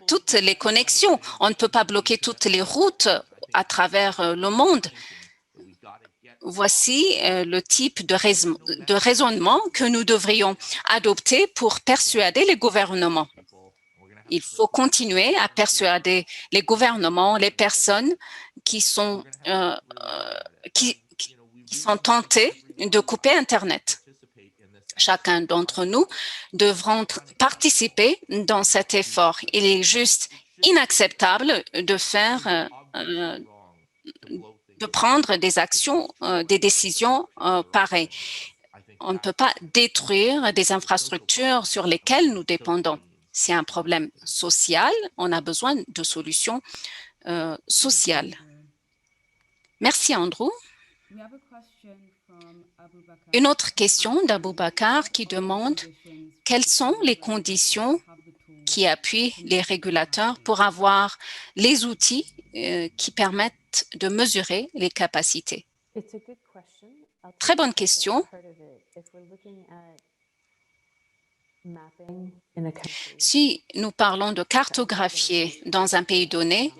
toutes les connexions. On ne peut pas bloquer toutes les routes à travers le monde. Voici le type de raisonnement que nous devrions adopter pour persuader les gouvernements. Il faut continuer à persuader les gouvernements, les personnes qui sont tentés de couper Internet. Chacun d'entre nous devront participer dans cet effort. Il est juste inacceptable de faire de prendre des actions, des décisions pareilles. On ne peut pas détruire des infrastructures sur lesquelles nous dépendons. C'est un problème social, on a besoin de solutions sociales. Merci, Andrew. We have a question from Abu Bakar. Une autre question d'Abou Bakar qui demande quelles sont les conditions qui appuient les régulateurs pour avoir les outils qui permettent de mesurer les capacités. Très bonne question. Si nous parlons de cartographier dans un pays donné,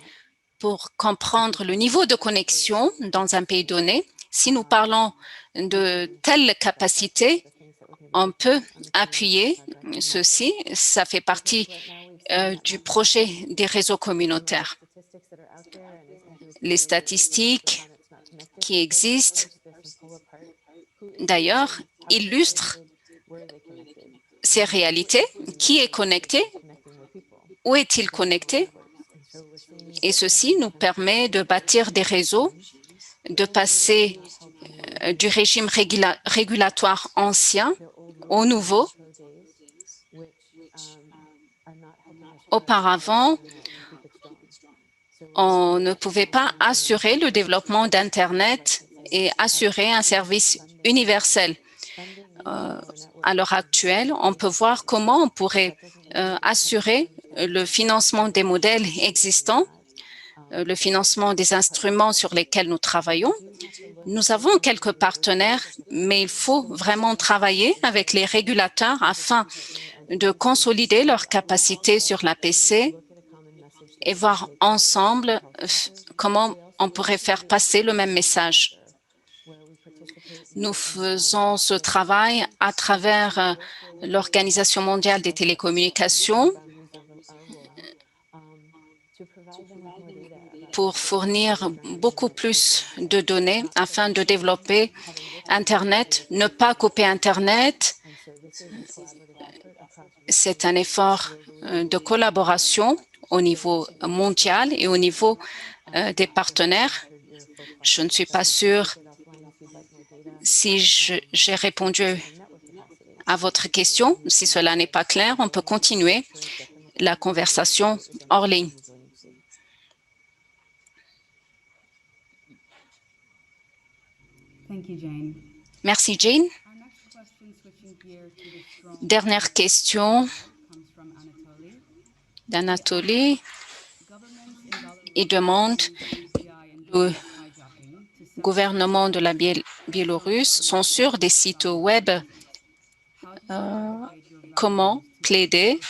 pour comprendre le niveau de connexion dans un pays donné, si nous parlons de telle capacité, on peut appuyer ceci. Ça fait partie du projet des réseaux communautaires. Les statistiques qui existent, d'ailleurs, illustrent ces réalités. Qui est connecté? Où est-il connecté? Et ceci nous permet de bâtir des réseaux, de passer du régime régulatoire ancien au nouveau. Auparavant, on ne pouvait pas assurer le développement d'Internet et assurer un service universel. À l'heure actuelle, on peut voir comment on pourrait assurer le financement des modèles existants, le financement des instruments sur lesquels nous travaillons. Nous avons quelques partenaires, mais il faut vraiment travailler avec les régulateurs afin de consolider leurs capacités sur l'APC et voir ensemble comment on pourrait faire passer le même message. Nous faisons ce travail à travers l'Organisation mondiale des télécommunications pour fournir beaucoup plus de données afin de développer Internet, ne pas couper Internet. C'est un effort de collaboration au niveau mondial et au niveau des partenaires. Je ne suis pas sûre si j'ai répondu à votre question. Si cela n'est pas clair, on peut continuer la conversation hors ligne. Thank you, Jane. Merci, Jane. Our next question, switching gears to the strong Dernière question comes from Anatoly. d'Anatoly. Governments in Il demande le gouvernement de la Biélorusse sont sur des sites web. Comment plaider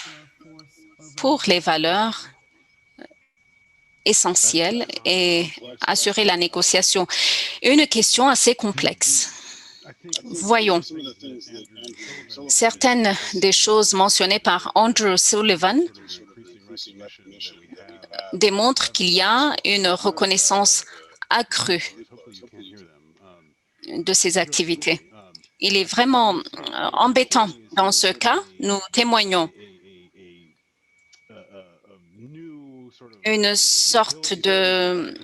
pour les valeurs essentielles et assurer la négociation? Une question assez complexe. Voyons. Certaines des choses mentionnées par Andrew Sullivan démontrent qu'il y a une reconnaissance accrue de ces activités. Il est vraiment embêtant. Dans ce cas, nous témoignons une sorte de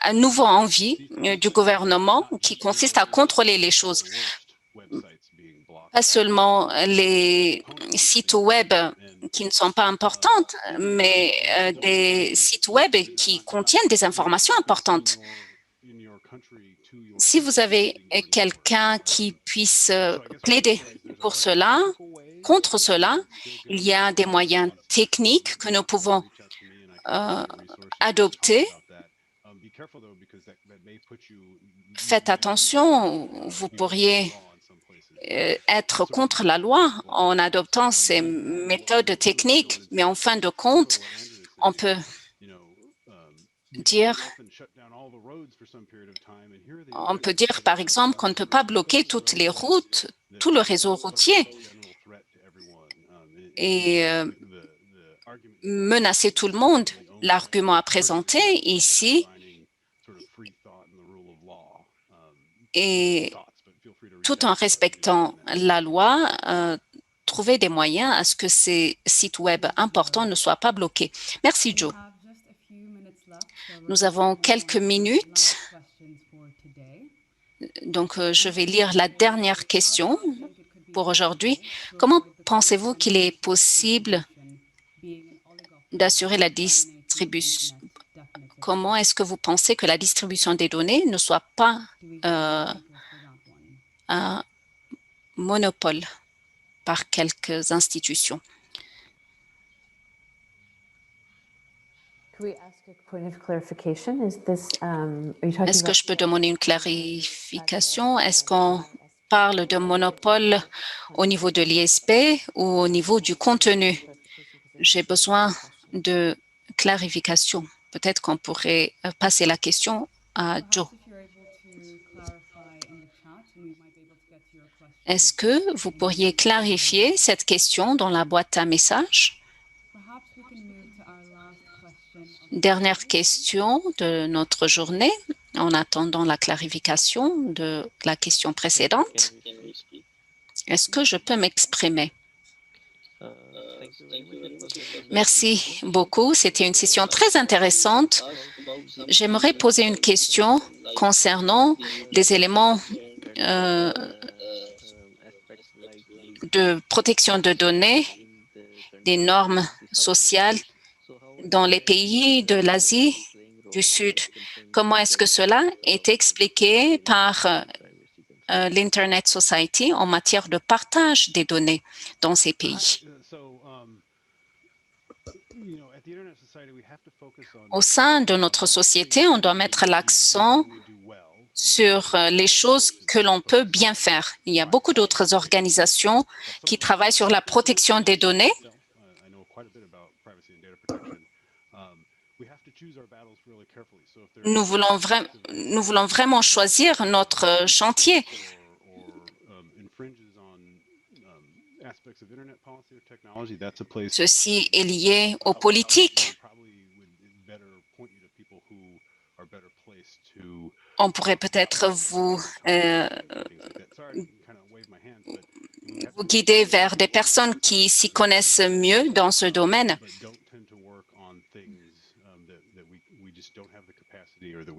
un nouveau envie du gouvernement qui consiste à contrôler les choses. Pas seulement les sites web qui ne sont pas importants, mais des sites web qui contiennent des informations importantes. Si vous avez quelqu'un qui puisse plaider pour cela, contre cela, il y a des moyens techniques que nous pouvons adopter. Faites attention, vous pourriez être contre la loi en adoptant ces méthodes techniques, mais en fin de compte, on peut dire par exemple qu'on ne peut pas bloquer toutes les routes, tout le réseau routier et menacer tout le monde. L'argument à présenter ici et tout en respectant la loi, trouver des moyens à ce que ces sites web importants ne soient pas bloqués. Merci, Joe. Nous avons quelques minutes, donc je vais lire la dernière question pour aujourd'hui. Comment pensez-vous qu'il est possible d'assurer la distribution? Comment est-ce que vous pensez que la distribution des données ne soit pas un monopole par quelques institutions? Est-ce que je peux demander une clarification? Est-ce qu'on parle de monopole au niveau de l'ISP ou au niveau du contenu? J'ai besoin de clarification. Peut-être qu'on pourrait passer la question à Joe. Est-ce que vous pourriez clarifier cette question dans la boîte à messages? Dernière question de notre journée, en attendant la clarification de la question précédente. Est-ce que je peux m'exprimer? Merci beaucoup. C'était une session très intéressante. J'aimerais poser une question concernant des éléments de protection de données, des normes sociales dans les pays de l'Asie du Sud. Comment est-ce que cela est expliqué par l'Internet Society en matière de partage des données dans ces pays? Au sein de notre société, on doit mettre l'accent sur les choses que l'on peut bien faire. Il y a beaucoup d'autres organisations qui travaillent sur la protection des données. Nous voulons vraiment choisir notre chantier. Ceci est lié aux politiques. On pourrait peut-être vous guider vers des personnes qui s'y connaissent mieux dans ce domaine.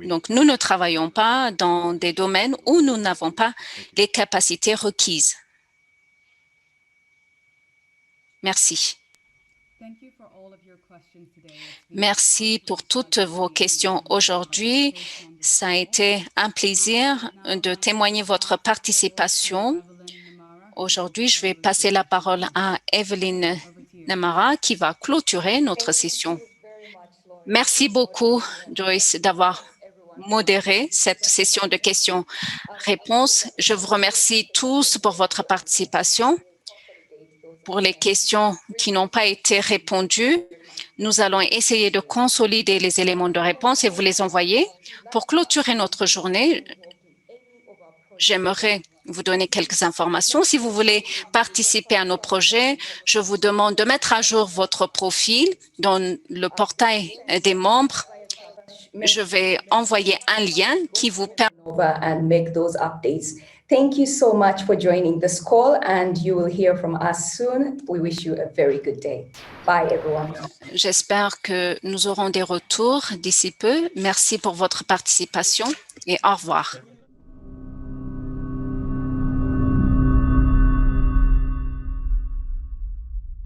Donc, nous ne travaillons pas dans des domaines où nous n'avons pas les capacités requises. Merci. Merci pour toutes vos questions aujourd'hui. Ça a été un plaisir de témoigner votre participation. Aujourd'hui, je vais passer la parole à Evelyn Namara qui va clôturer notre session. Merci beaucoup, Joyce, d'avoir modéré cette session de questions-réponses. Je vous remercie tous pour votre participation. Pour les questions qui n'ont pas été répondues, nous allons essayer de consolider les éléments de réponse et vous les envoyer. Pour clôturer notre journée, j'aimerais vous donner quelques informations. Si vous voulez participer à nos projets, je vous demande de mettre à jour votre profil dans le portail des membres. Je vais envoyer un lien qui vous permet and make those updates. Thank you so much for joining this call, and you will hear from us soon. We wish you a very good day. Bye, everyone. J'espère que nous aurons des retours d'ici peu. Merci pour votre participation et au revoir.